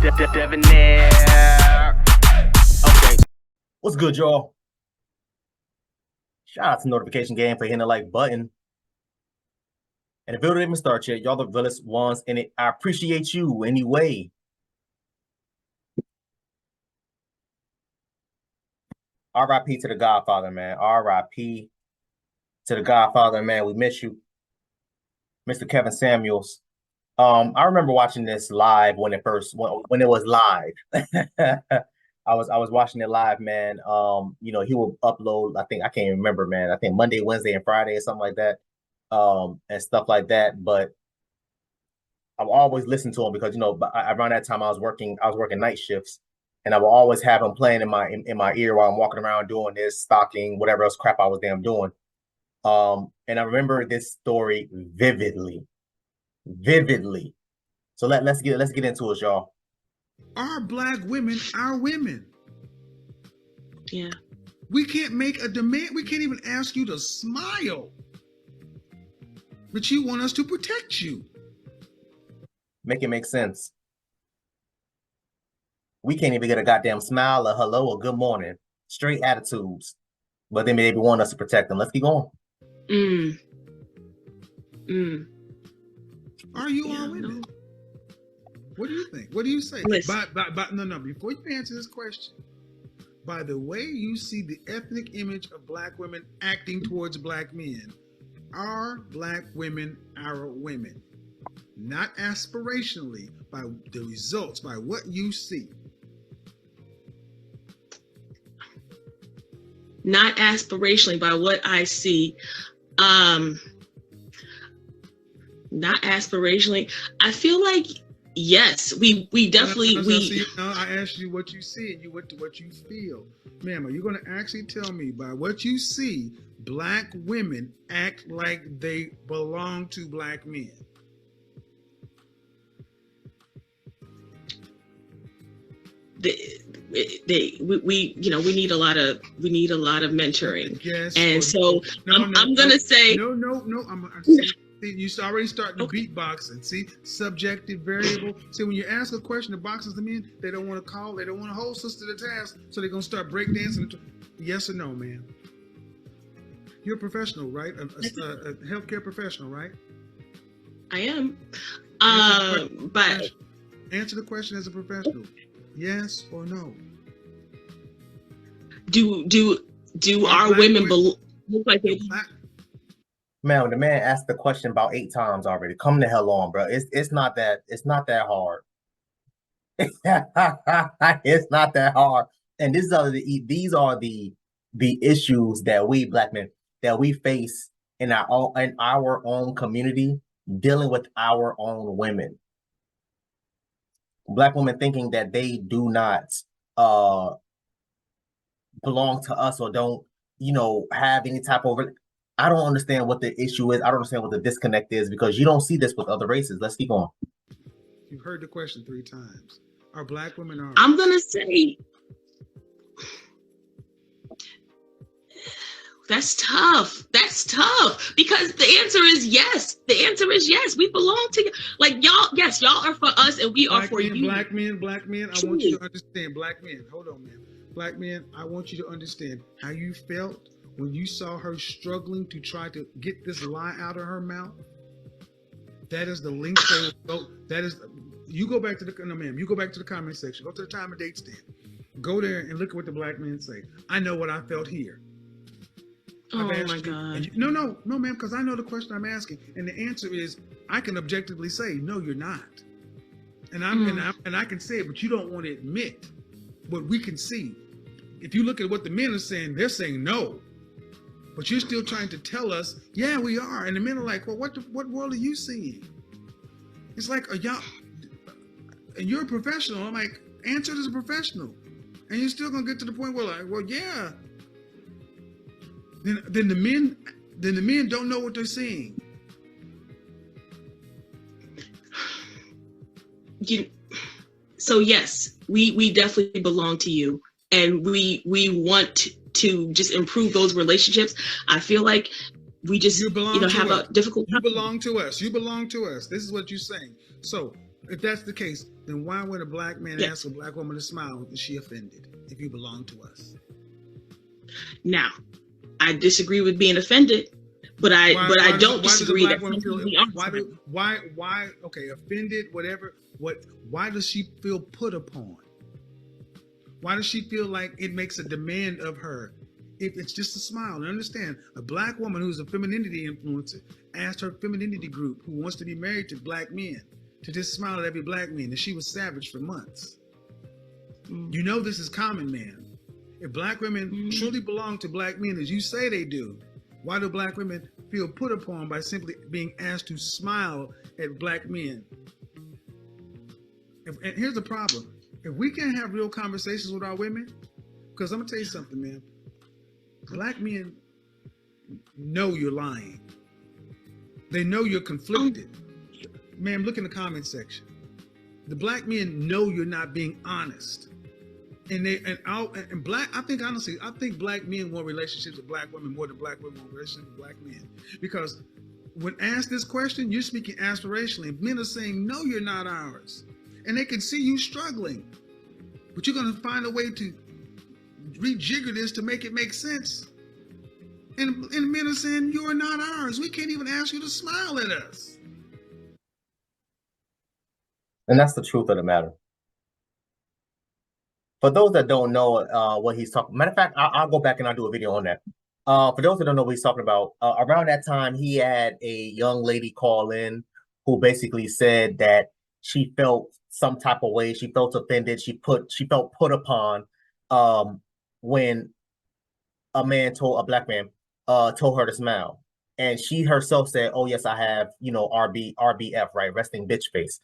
Debonair. Okay. What's good, y'all? Shout out to Notification Game for hitting the like button. And if the video didn't even start yet, y'all the realest ones in it. I appreciate you anyway. R.I.P. to the Godfather, man. R.I.P. to the Godfather, man. We miss you, Mr. Kevin Samuels. I remember watching this live when it was live. I was watching it live, man. He will upload, I think, I can't remember, man. I think Monday, Wednesday, and Friday or something like that. And stuff like that. But I will always listen to him because around that time I was working night shifts, and I will always have him playing in my ear while I'm walking around doing this, stocking, whatever else crap I was damn doing. And I remember this story vividly. So let's get into it, y'all. Are Black women our women? Yeah. We can't make a demand. We can't even ask you to smile. But you want us to protect you. Make it make sense. We can't even get a goddamn smile, a hello, or good morning. Straight attitudes. But then they want us to protect them. Let's keep going. Are you all women? What do you think? What do you say? No, before you answer this question, by the way you see the ethnic image of Black women acting towards Black men, are Black women our women? Not aspirationally, by the results, by what you see. Not aspirationally, by what I see. Not aspirationally. I feel like yes, we definitely I asked you what you see and you went to what you feel. Ma'am, are you going to actually tell me by what you see, Black women act like they belong to Black men? We need a lot of mentoring. Yes. And so I'm gonna say no. You already starting to beatboxing. See, subjective variable. See, when you ask a question, the boxes them in, they don't want to call, they don't want to hold sister to task, so they're gonna start breakdancing. Yes or no, man? You're a professional, right? A healthcare professional, right? I am. But answer the question as a professional. Yes or no? Do our women look like they? Man, when the man asked the question about 8 times already, come the hell on, bro. It's not that hard. It's not that hard. And these are the issues that we Black men that we face in our own community, dealing with our own women. Black women thinking that they do not belong to us or don't, have any type of. I don't understand what the issue is. I don't understand what the disconnect is because you don't see this with other races. Let's keep going. You've heard the question 3 times. Are Black women are? I'm gonna say that's tough. That's tough because the answer is yes. The answer is yes. We belong to like y'all. Yes, y'all are for us, and we are for you. Black men. I want you to understand. Black men. Hold on, man. Black men. I want you to understand how you felt when you saw her struggling to try to get this lie out of her mouth. That is the link. That is. You go back to the You go back to the comment section. Go to the time and date stand. Go there and look at what the Black men say. I know what I felt here. Oh my God. No, ma'am, because I know the question I'm asking, and the answer is I can objectively say no, you're not, and I can say it, but you don't want to admit what we can see. If you look at what the men are saying, they're saying no, but you're still trying to tell us, yeah, we are, and the men are like, well, what world are you seeing? It's like y'all, and you're a professional. I'm like, answer it as a professional, and you're still gonna get to the point where like, well, yeah. Then the men don't know what they're seeing. So yes, we definitely belong to you, and we want to just improve those relationships. I feel like we just have a difficult time. You belong to us. You belong to us. This is what you're saying. So If that's the case, then why would a black man ask a black woman to smile? Is she offended if you belong to us? Now, I disagree with being offended, but I don't disagree that why okay, offended, whatever. Why does she feel put upon? Why does she feel like it makes a demand of her? If it's just a smile, and understand, a black woman who's a femininity influencer asked her femininity group who wants to be married to black men to just smile at every black man, and she was savage for months. You know this is common, man. If black women truly belong to black men, as you say they do, why do black women feel put upon by simply being asked to smile at black men? And here's the problem. If we can't have real conversations with our women, because I'm going to tell you something, man. Black men know you're lying. They know you're conflicted. Man, look in the comment section. The black men know you're not being honest. And black, I think honestly, I think black men want relationships with black women more than black women want relationships with black men. Because when asked this question, you're speaking aspirationally. Men are saying, no, you're not ours. And they can see you struggling. But you're going to find a way to rejigger this to make it make sense. And men are saying, you're not ours. We can't even ask you to smile at us. And that's the truth of the matter. For those that don't know what he's talking, matter of fact, I'll go back and I'll do a video on that. For those that don't know what he's talking about, around that time, he had a young lady call in who basically said that she felt some type of way. She felt offended. She felt put upon when a black man told her to smile. And she herself said, oh, yes, I have, RBF, right? Resting bitch face.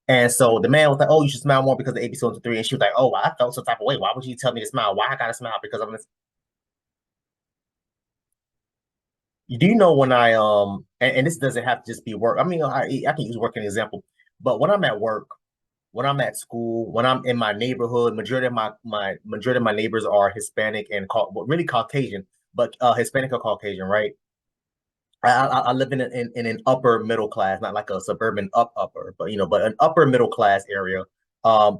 And so the man was like, oh, you should smile more because of ABC 123. And she was like, oh, I felt some type of way. Why would you tell me to smile? Why I gotta smile? Because I'm this. Do you know when I and this doesn't have to just be work. I mean, I can use work as an example, but when I'm at work, when I'm at school, when I'm in my neighborhood, majority of my neighbors are Hispanic and really Caucasian, but Hispanic or Caucasian, right? I live in an upper middle class, not like a suburban upper, but but an upper middle class area,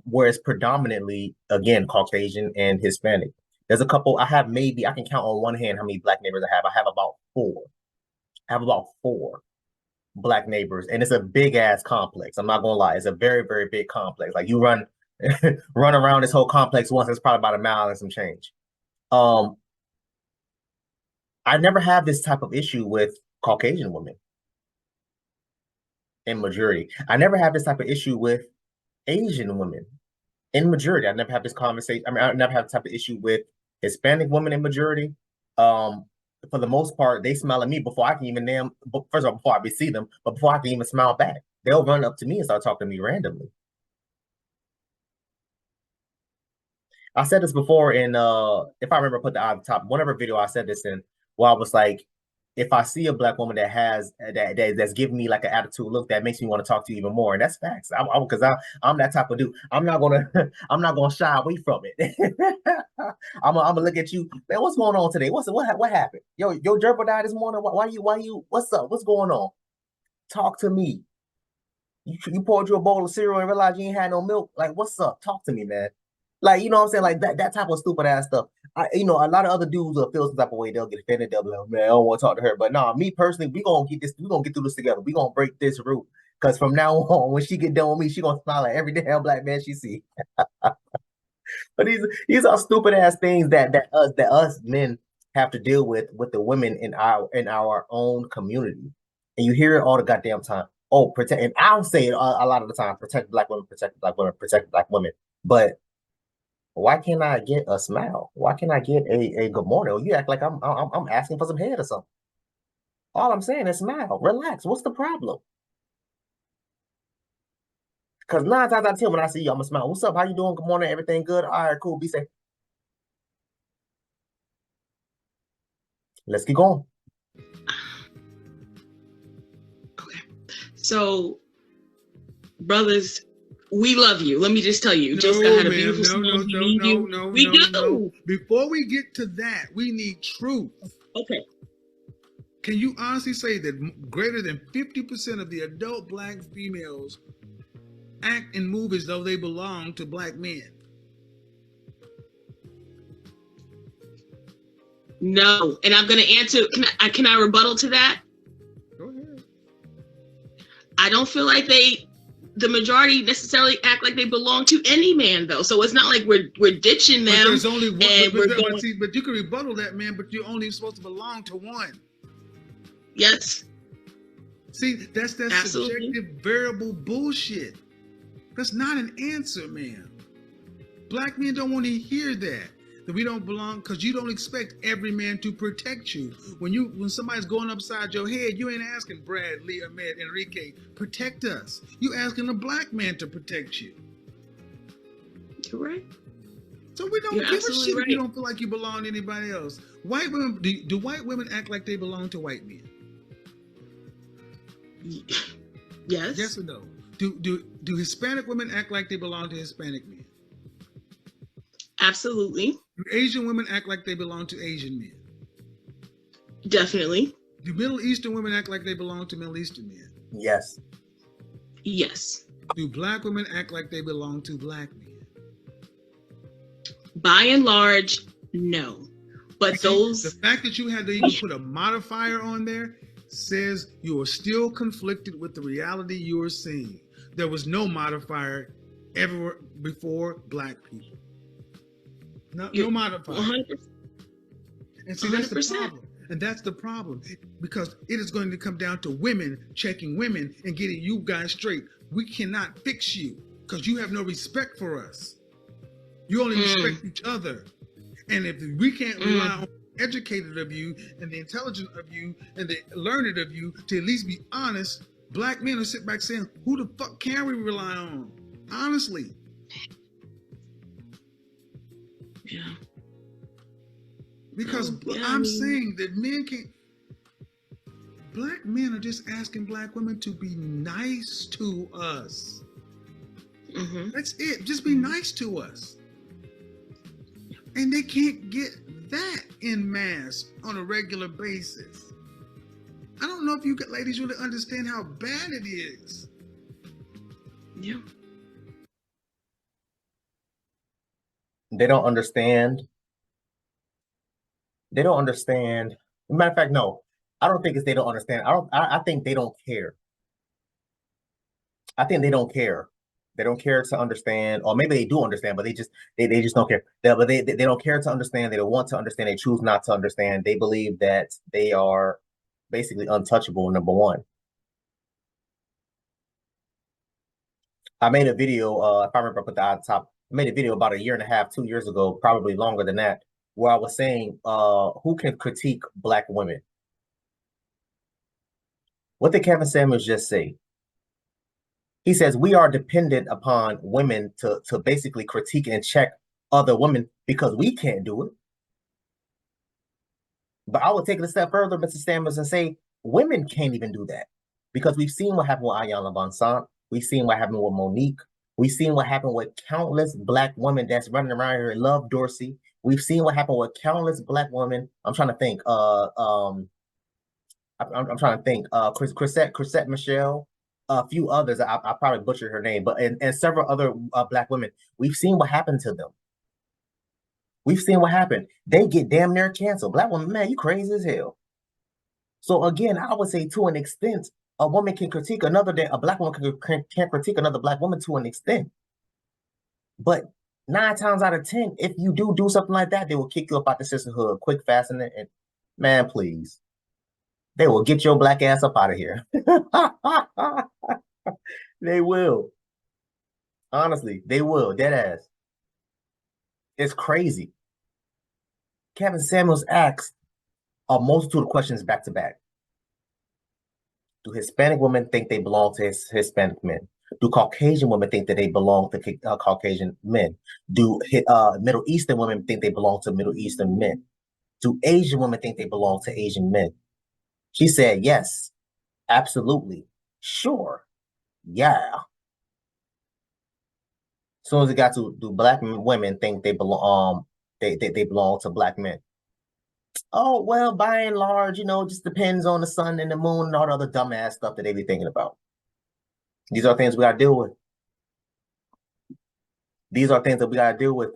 where it's predominantly again Caucasian and Hispanic. There's a couple. I can count on one hand how many black neighbors I have. I have about four. Black neighbors, and it's a big ass complex. I'm not gonna lie, it's a very, very big complex. Like you run around this whole complex once, it's probably about a mile and some change. I never have this type of issue with Caucasian women in majority. I never have this type of issue with Asian women in majority. I never have this conversation. I mean, I never have this type of issue with Hispanic women in majority. For the most part, they smile at me before I can even first of all, before I see them, but before I can even smile back. They'll run up to me and start talking to me randomly. I said this before in if I remember, put the eye at the top. Whatever video I said this in, where I was like, if I see a black woman that's giving me like an attitude look, that makes me want to talk to you even more, and that's facts. Because I'm that type of dude. I'm not gonna shy away from it. I'm gonna look at you, man. What's going on today? What happened? Yo, your gerbil died this morning. Why you? What's up? What's going on? Talk to me. You poured you a bowl of cereal and realized you ain't had no milk. Like, what's up? Talk to me, man. Like, you know what I'm saying? Like that type of stupid ass stuff. A lot of other dudes will feel some type of way. They'll get offended. They'll be like, man, I don't want to talk to her. But no, me personally, we gonna get through this together. We gonna break this root. Because from now on, when she get done with me, she gonna smile at every damn black man she see. But these are stupid ass things that us men have to deal with the women in our own community. And you hear it all the goddamn time. Oh, protect, and I'll say it a lot of the time, protect black women, protect black women, protect black women. But why can't I get a smile? Why can't I get a good morning? You act like I'm asking for some head or something. All I'm saying is smile, relax. What's the problem? Because 9 times out of 10, when I see you, I'm gonna smile. What's up? How you doing? Good morning. Everything good? All right, cool. Be safe. Let's keep going. Okay. So, brothers, we love you. Let me just tell you. Jessica had a beautiful smile. We do. Before we get to that, we need truth. Okay. Can you honestly say that greater than 50% of the adult black females act and move as though they belong to black men? No. And I'm going to answer. Can I rebuttal to that? Go ahead. I don't feel like the majority necessarily act like they belong to any man, though. So it's not like we're ditching them. But there's only one. And But you can rebuttal that, man. But you're only supposed to belong to one. Yes. See, that's Absolutely. subjective variable bullshit. That's not an answer, man. Black men don't want to hear that we don't belong, because you don't expect every man to protect you. When somebody's going upside your head, you ain't asking Brad, Lee, Ahmed, Enrique, protect us. You asking a black man to protect you. You're right. So we don't You're give a absolutely shit if right. you don't feel like you belong to anybody else. White women, do white women act like they belong to white men? Yes. Yes or no? Do Hispanic women act like they belong to Hispanic men? Absolutely. Do Asian women act like they belong to Asian men? Definitely. Do Middle Eastern women act like they belong to Middle Eastern men? Yes. Yes. Do black women act like they belong to black men? By and large, no. But The fact that you had to even put a modifier on there says you are still conflicted with the reality you are seeing. There was no modifier ever before black people. No modifier. 100%. And see, that's the 100%. problem. And that's the problem, because it is going to come down to women checking women and getting you guys straight. We cannot fix you because you have no respect for us. You only respect each other. And if we can't rely on the educated of you and the intelligent of you and the learned of you to at least be honest, black men will sit back saying, who the fuck can we rely on? Honestly. Yeah. Because I'm saying that men can't. Black men are just asking black women to be nice to us. That's it. Just be nice to us. And they can't get that in mass on a regular basis. I don't know if you ladies really understand how bad it is. Yeah. They don't understand. They don't understand. Matter of fact, no, I don't think it's they don't understand. I think they don't care. I think they don't care. They don't care to understand, or maybe they do understand, but they just don't care. They don't care to understand. They don't want to understand. They choose not to understand. They believe that they are basically untouchable. Number one. I made a video, if I remember, I put that on top. I made a video about 1.5 years, 2 years ago, probably longer than that, where I was saying, who can critique black women? What did Kevin Samuels just say? He says, we are dependent upon women to basically critique and check other women because we can't do it. But I would take it a step further, Mr. Samuels, and say, women can't even do that. Because we've seen what happened with Ayanna Bonson. We've seen what happened with Monique. We've seen what happened with countless black women that's running around here and love Dorsey. We've seen what happened with countless black women. I'm trying to think. I'm trying to think. Chrisette Michelle, a few others. I probably butchered her name, but and several other black women. We've seen what happened to them. We've seen what happened. They get damn near canceled. Black women, man, you crazy as hell. So again, I would say to an extent, a woman can critique another day. A black woman can critique another black woman to an extent. But 9 times out of 10, if you do something like that, they will kick you up out the sisterhood quick, fast, and man, please. They will get your black ass up out of here. They will. Honestly, they will. Dead ass. It's crazy. Kevin Samuels asked a multitude of questions back to back. Do Hispanic women think they belong to Hispanic men? Do Caucasian women think that they belong to Caucasian men? Do Middle Eastern women think they belong to Middle Eastern men? Do Asian women think they belong to Asian men? She said, yes, absolutely, sure, yeah. As soon as it got to, do black women think they belong, they belong to black men? Oh, well, by and large, it just depends on the sun and the moon and all the other dumbass stuff that they be thinking about. These are things we got to deal with. These are things that we gotta deal with.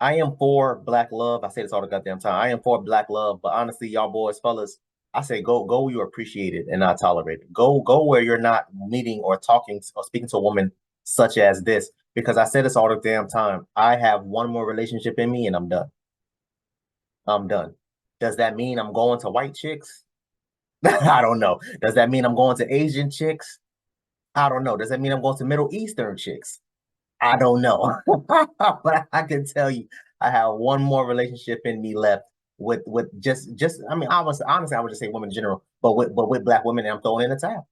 I am for Black love. I say this all the goddamn time. I am for Black love, but honestly, y'all boys, fellas, I say go where you appreciate it and not tolerate it. Go where you're not meeting or talking or speaking to a woman such as this. Because I say this all the damn time. I have one more relationship in me and I'm done. I'm done. Does that mean I'm going to white chicks? I don't know. Does that mean I'm going to Asian chicks? I don't know. Does that mean I'm going to Middle Eastern chicks? I don't know. But I can tell you, I have one more relationship in me left with just I mean, honestly, I would just say women in general, but with Black women, and I'm throwing in a towel.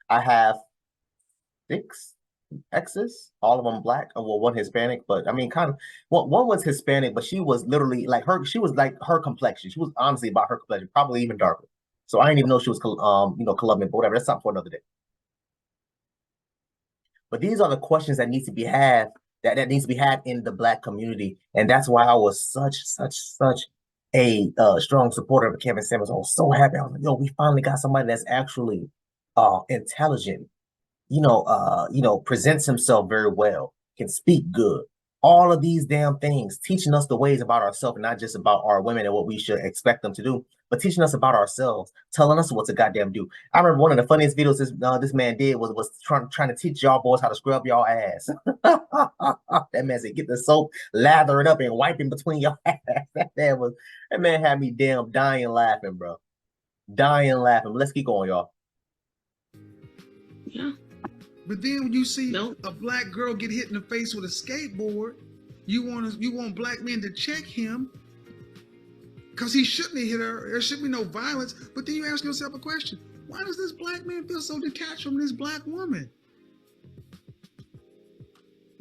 I have 6 exes, all of them Black, and well, one Hispanic, but I mean, kind of, well, one was Hispanic, but she was literally like she was like her complexion. She was honestly about her complexion, probably even darker. So I didn't even know she was, Colombian, but whatever. That's something for another day. But these are the questions that need to be had, that needs to be had in the Black community, and that's why I was such a strong supporter of Kevin Samuels. I was so happy. I was like, yo, we finally got somebody that's actually intelligent, presents himself very well, can speak good. All of these damn things, teaching us the ways about ourselves, and not just about our women and what we should expect them to do, but teaching us about ourselves, telling us what to goddamn do. I remember one of the funniest videos this man did was trying to teach y'all boys how to scrub y'all ass. That man said, get the soap, lather it up, and wipe in between your ass. That man had me damn dying laughing, bro. Dying laughing. But let's keep going, y'all. Yeah. But then when you see a Black girl get hit in the face with a skateboard, you want Black men to check him because he shouldn't have hit her. There should be no violence. But then you ask yourself a question: why does this Black man feel so detached from this Black woman?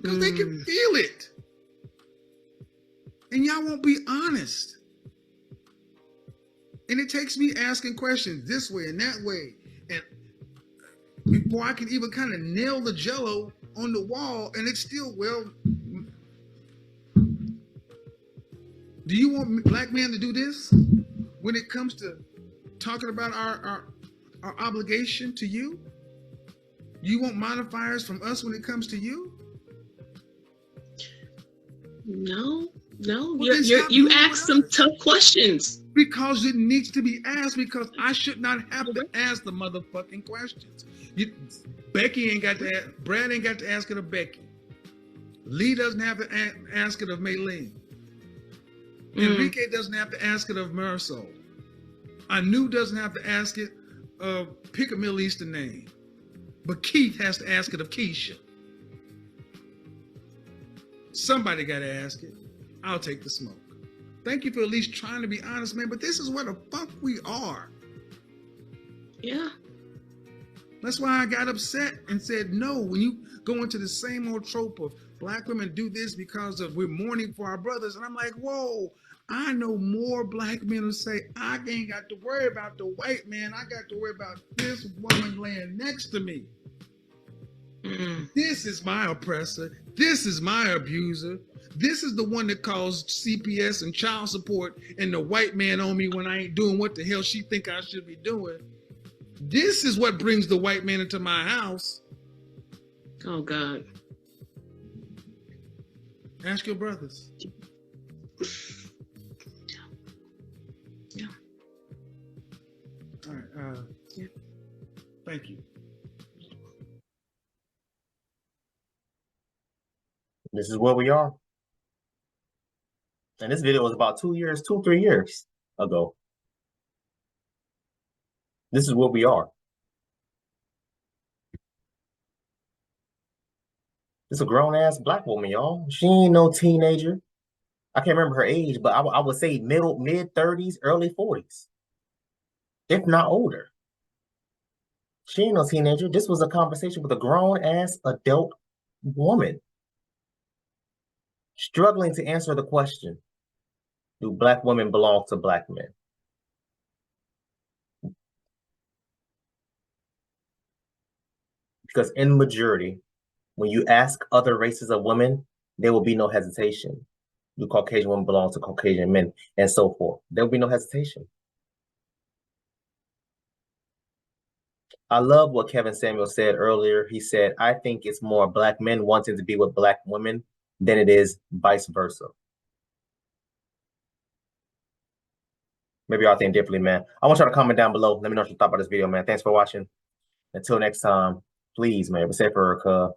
Because they can feel it, and y'all won't be honest. And it takes me asking questions this way and that way, and before I can even kind of nail the jello on the wall, and it's still, well, do you want Black men to do this when it comes to talking about our obligation to you? You want modifiers from us when it comes to you? No. Well, You ask some tough questions. Because it needs to be asked, because I should not have to ask the motherfucking questions. Becky ain't got to ask, Brad ain't got to ask it of Becky. Lee doesn't have to ask it of Maylene. Enrique doesn't have to ask it of Marisol. Anu doesn't have to ask it of, pick a Middle Eastern name. But Keith has to ask it of Keisha. Somebody got to ask it. I'll take the smoke. Thank you for at least trying to be honest, man, but this is where the fuck we are. Yeah. That's why I got upset and said, no, when you go into the same old trope of Black women do this because of we're mourning for our brothers. And I'm like, whoa, I know more Black men who say, I ain't got to worry about the white man. I got to worry about this woman laying next to me. This is my oppressor. This is my abuser. This is the one that calls CPS and child support and the white man on me when I ain't doing what the hell she think I should be doing. This is what brings the white man into my house. Oh, God. Ask your brothers. Yeah. All right. Yeah. Thank you. This is where we are. And this video was about 3 years ago. This is where we are. This is a grown-ass Black woman, y'all. She ain't no teenager. I can't remember her age, but I would say mid-30s, early 40s. If not older. She ain't no teenager. This was a conversation with a grown-ass adult woman. Struggling to answer the question, do Black women belong to Black men? Because in majority, when you ask other races of women, there will be no hesitation. Do Caucasian women belong to Caucasian men, and so forth. There will be no hesitation. I love what Kevin Samuel said earlier. He said, I think it's more Black men wanting to be with Black women than it is vice versa. Maybe y'all think differently, man. I want y'all to comment down below. Let me know what you thought about this video, man. Thanks for watching. Until next time, please, man, be safe for